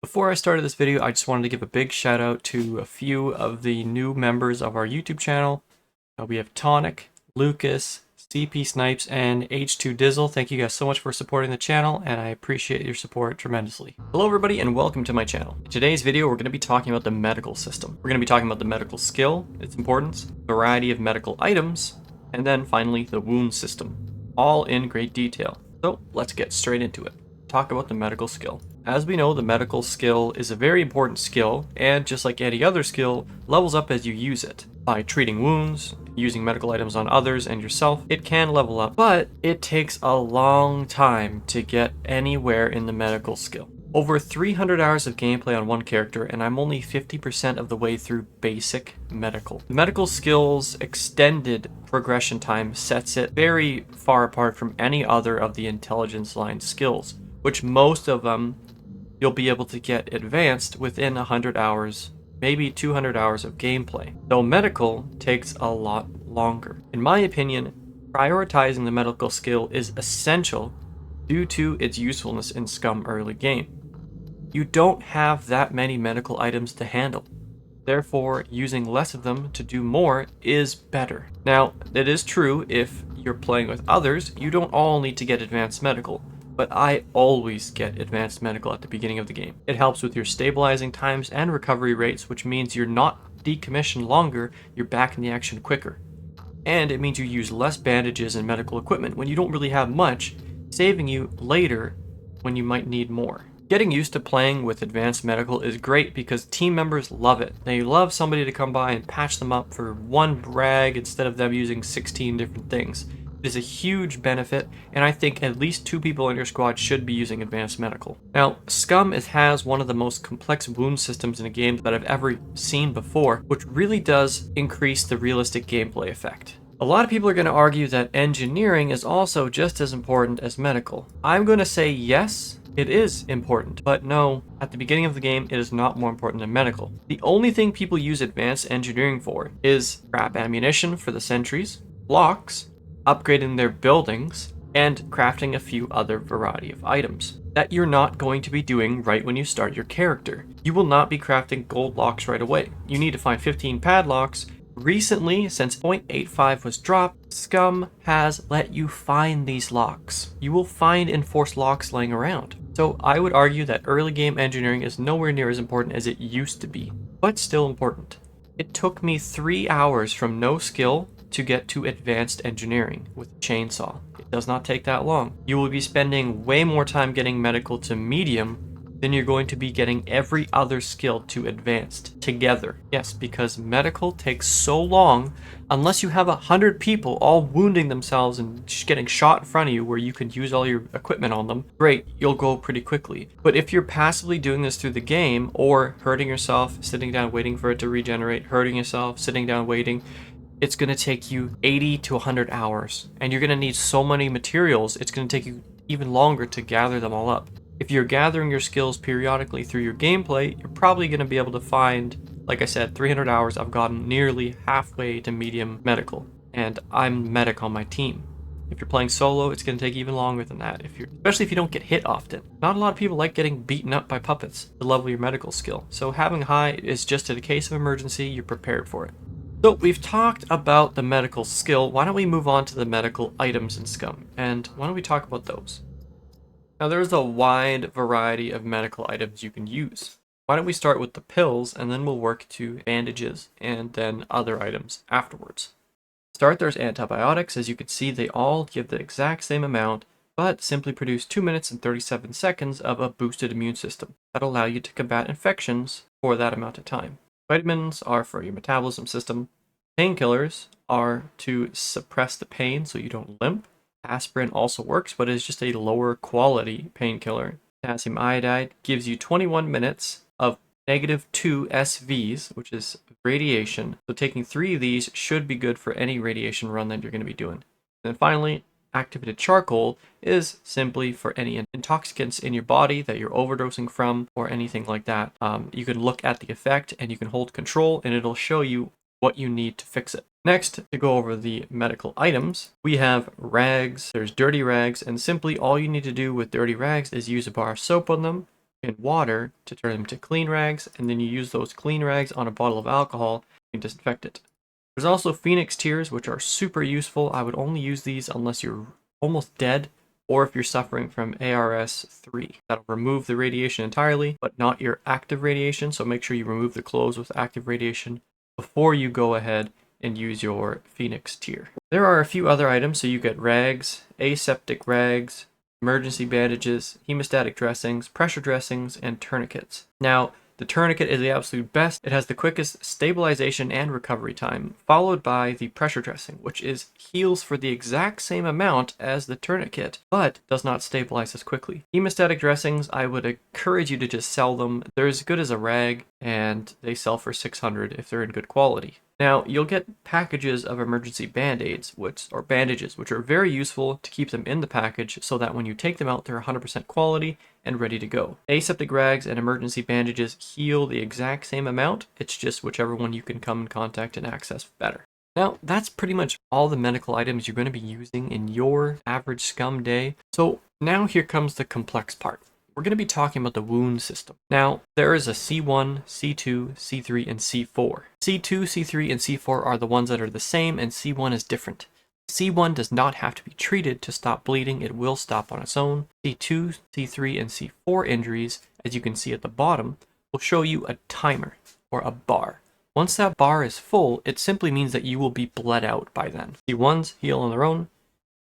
Before I started this video, I just wanted to give a big shout out to a few of the new members of our YouTube channel. We have Tonic, Lucas, CP Snipes, and H2 Dizzle. Thank you guys so much for supporting the channel, and I appreciate your support tremendously. Hello everybody, and welcome to my channel. In today's video, we're going to be talking about the medical system. We're going to be talking about the medical skill, its importance, variety of medical items, and then finally the wound system, all in great detail. So let's get straight into it. Talk about the medical skill. As we know, the medical skill is a very important skill, and just like any other skill, levels up as you use it. By treating wounds, using medical items on others and yourself, it can level up, but it takes a long time to get anywhere in the medical skill. Over 300 hours of gameplay on one character, and I'm only 50% of the way through basic medical. The medical skill's extended progression time sets it very far apart from any other of the intelligence line skills, which most of them you'll be able to get advanced within 100 hours, maybe 200 hours of gameplay, though medical takes a lot longer. In my opinion, prioritizing the medical skill is essential due to its usefulness in SCUM early game. You don't have that many medical items to handle. Therefore, using less of them to do more is better. Now, it is true if you're playing with others, you don't all need to get advanced medical, but I always get advanced medical at the beginning of the game. It helps with your stabilizing times and recovery rates, which means you're not decommissioned longer, you're back in the action quicker. And it means you use less bandages and medical equipment when you don't really have much, saving you later when you might need more. Getting used to playing with advanced medical is great because team members love it. They love somebody to come by and patch them up for one brag instead of them using 16 different things. It is a huge benefit, and I think at least 2 people in your squad should be using advanced medical. Now, SCUM has one of the most complex wound systems in a game that I've ever seen before, which really does increase the realistic gameplay effect. A lot of people are going to argue that engineering is also just as important as medical. I'm going to say yes, it is important, but no, at the beginning of the game, it is not more important than medical. The only thing people use advanced engineering for is scrap ammunition for the sentries, blocks, upgrading their buildings, and crafting a few other variety of items that you're not going to be doing right when you start your character. You will not be crafting gold locks right away. You need to find 15 padlocks. Recently, since 0.85 was dropped, SCUM has let you find these locks. You will find enforced locks laying around. So I would argue that early game engineering is nowhere near as important as it used to be, but still important. It took me 3 hours from no skill to get to advanced engineering with a chainsaw. It does not take that long. You will be spending way more time getting medical to medium than you're going to be getting every other skill to advanced together. Yes, because medical takes so long unless you have 100 people all wounding themselves and just getting shot in front of you where you can use all your equipment on them. Great, you'll go pretty quickly. But if you're passively doing this through the game or hurting yourself, sitting down waiting for it to regenerate, hurting yourself, sitting down waiting, it's going to take you 80 to 100 hours, and you're going to need so many materials, it's going to take you even longer to gather them all up. If you're gathering your skills periodically through your gameplay, you're probably going to be able to find, like I said, 300 hours, I've gotten nearly halfway to medium medical, and I'm medic on my team. If you're playing solo, it's going to take even longer than that, especially if you don't get hit often. Not a lot of people like getting beaten up by puppets to level your medical skill, so having high is just in a case of emergency, you're prepared for it. So we've talked about the medical skill. Why don't we move on to the medical items in SCUM? And why don't we talk about those? Now there's a wide variety of medical items you can use. Why don't we start with the pills and then we'll work to bandages and then other items afterwards. To start, there's antibiotics. As you can see, they all give the exact same amount, but simply produce 2 minutes and 37 seconds of a boosted immune system that allow you to combat infections for that amount of time. Vitamins are for your metabolism system. Painkillers are to suppress the pain so you don't limp. Aspirin also works, but is just a lower quality painkiller. Potassium iodide gives you 21 minutes of -2 SVs, which is radiation. So taking 3 of these should be good for any radiation run that you're going to be doing. And then finally, activated charcoal is simply for any intoxicants in your body that you're overdosing from or anything like that. You can look at the effect and you can hold control and it'll show you what you need to fix it. Next, to go over the medical items, we have rags. There's dirty rags, and simply all you need to do with dirty rags is use a bar of soap on them, in water to turn them to clean rags, and then you use those clean rags on a bottle of alcohol and disinfect it. There's also Phoenix tears, which are super useful. I would only use these unless you're almost dead or if you're suffering from ARS 3. That'll remove the radiation entirely, but not your active radiation, so make sure you remove the clothes with active radiation before you go ahead and use your Phoenix tear. There are a few other items, so you get rags, aseptic rags, emergency bandages, hemostatic dressings, pressure dressings, and tourniquets. Now, the tourniquet is the absolute best. It has the quickest stabilization and recovery time, followed by the pressure dressing, which heals for the exact same amount as the tourniquet, but does not stabilize as quickly. Hemostatic dressings, I would encourage you to just sell them. They're as good as a rag, and they sell for $600 if they're in good quality. Now, you'll get packages of emergency band-aids, or bandages, which are very useful to keep them in the package so that when you take them out, they're 100% quality and ready to go. Aseptic rags and emergency bandages heal the exact same amount. It's just whichever one you can come in contact and access better. Now, that's pretty much all the medical items you're going to be using in your average SCUM day. So now here comes the complex part. We're going to be talking about the wound system. Now, there is a C1, C2, C3, and C4. C2, C3, and C4 are the ones that are the same, and C1 is different. C1 does not have to be treated to stop bleeding. It will stop on its own. C2, C3, and C4 injuries, as you can see at the bottom, will show you a timer, or a bar. Once that bar is full, it simply means that you will be bled out by then. C1s heal on their own.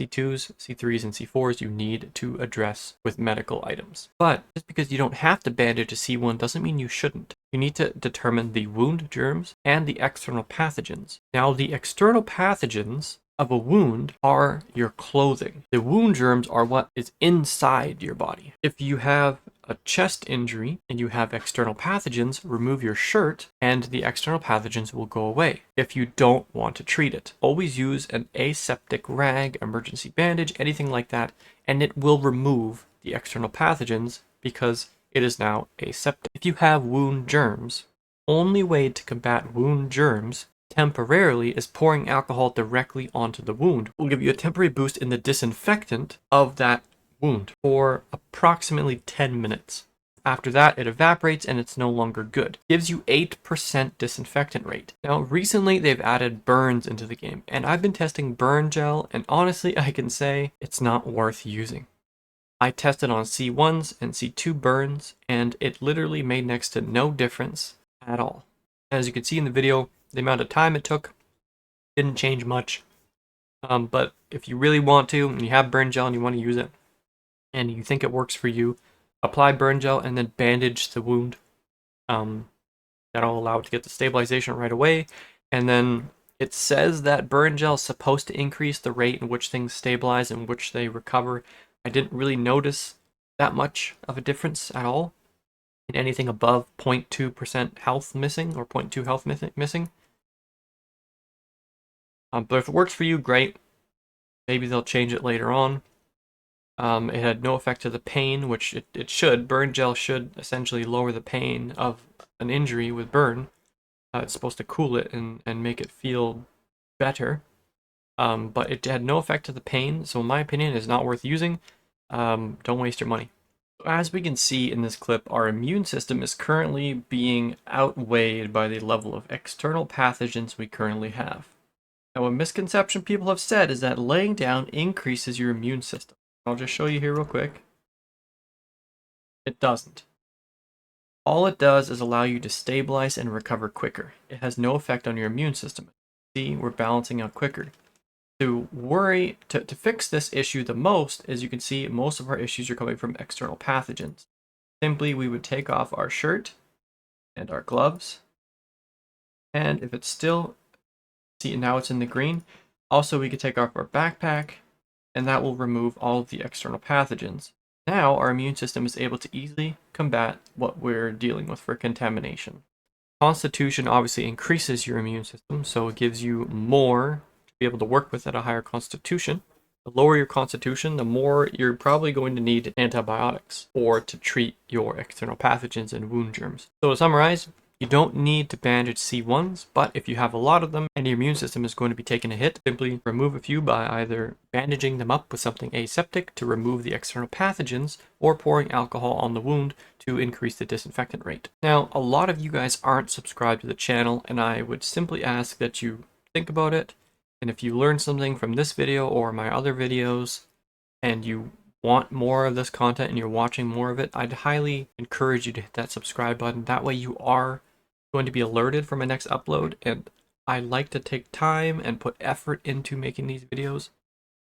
C2s, C3s, and C4s you need to address with medical items. But just because you don't have to bandage a C1 doesn't mean you shouldn't. You need to determine the wound germs and the external pathogens. Now, the external pathogens of a wound are your clothing. The wound germs are what is inside your body. If you have a chest injury and you have external pathogens, remove your shirt and the external pathogens will go away. If you don't want to treat it, always use an aseptic rag, emergency bandage, anything like that, and it will remove the external pathogens because it is now aseptic. If you have wound germs, only way to combat wound germs temporarily is pouring alcohol directly onto the wound. Will give you a temporary boost in the disinfectant of that wound for approximately 10 minutes. After that, it evaporates and it's no longer good. Gives you 8% disinfectant rate. Now, recently they've added burns into the game, and I've been testing burn gel, and honestly, I can say it's not worth using. I tested on C1s and C2 burns, and it literally made next to no difference at all. As you can see in the video, the amount of time it took didn't change much. But if you really want to, and you have burn gel and you want to use it, and you think it works for you, apply burn gel and then bandage the wound. That'll allow it to get the stabilization right away. And then it says that burn gel is supposed to increase the rate in which things stabilize and which they recover. I didn't really notice that much of a difference at all in anything above 0.2% health missing or 0.2 health missing. But if it works for you, great. Maybe they'll change it later on. It had no effect to the pain, which it should. Burn gel should essentially lower the pain of an injury with burn. It's supposed to cool it and make it feel better. But it had no effect to the pain, so in my opinion, it's not worth using. Don't waste your money. As we can see in this clip, our immune system is currently being outweighed by the level of external pathogens we currently have. Now, a misconception people have said is that laying down increases your immune system. I'll just show you here real quick. It doesn't. All it does is allow you to stabilize and recover quicker. It has no effect on your immune system. See, we're balancing out quicker. To fix this issue the most, as you can see, most of our issues are coming from external pathogens. Simply, we would take off our shirt and our gloves. And if it's still, see, now it's in the green. Also, we could take off our backpack, and that will remove all of the external pathogens. Now, our immune system is able to easily combat what we're dealing with for contamination. Constitution obviously increases your immune system, so it gives you more to be able to work with at a higher constitution. The lower your constitution, the more you're probably going to need antibiotics or to treat your external pathogens and wound germs. So to summarize, You don't need to bandage C1s, but if you have a lot of them and your immune system is going to be taking a hit, simply remove a few by either bandaging them up with something aseptic to remove the external pathogens, or pouring alcohol on the wound to increase the disinfectant rate. Now, a lot of you guys aren't subscribed to the channel, and I would simply ask that you think about it, and if you learned something from this video or my other videos, and you want more of this content and you're watching more of it, I'd highly encourage you to hit that subscribe button. That way you are going to be alerted for my next upload, and I like to take time and put effort into making these videos,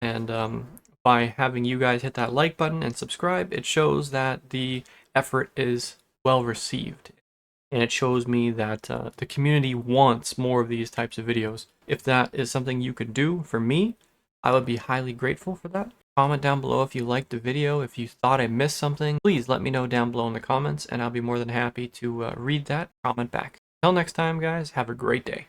and by having you guys hit that like button and subscribe, it shows that the effort is well received, and it shows me that the community wants more of these types of videos. If that is something you could do for me, I would be highly grateful for that. Comment down below if you liked the video. If you thought I missed something, please let me know down below in the comments, and I'll be more than happy to read that comment back. Until next time, guys, have a great day.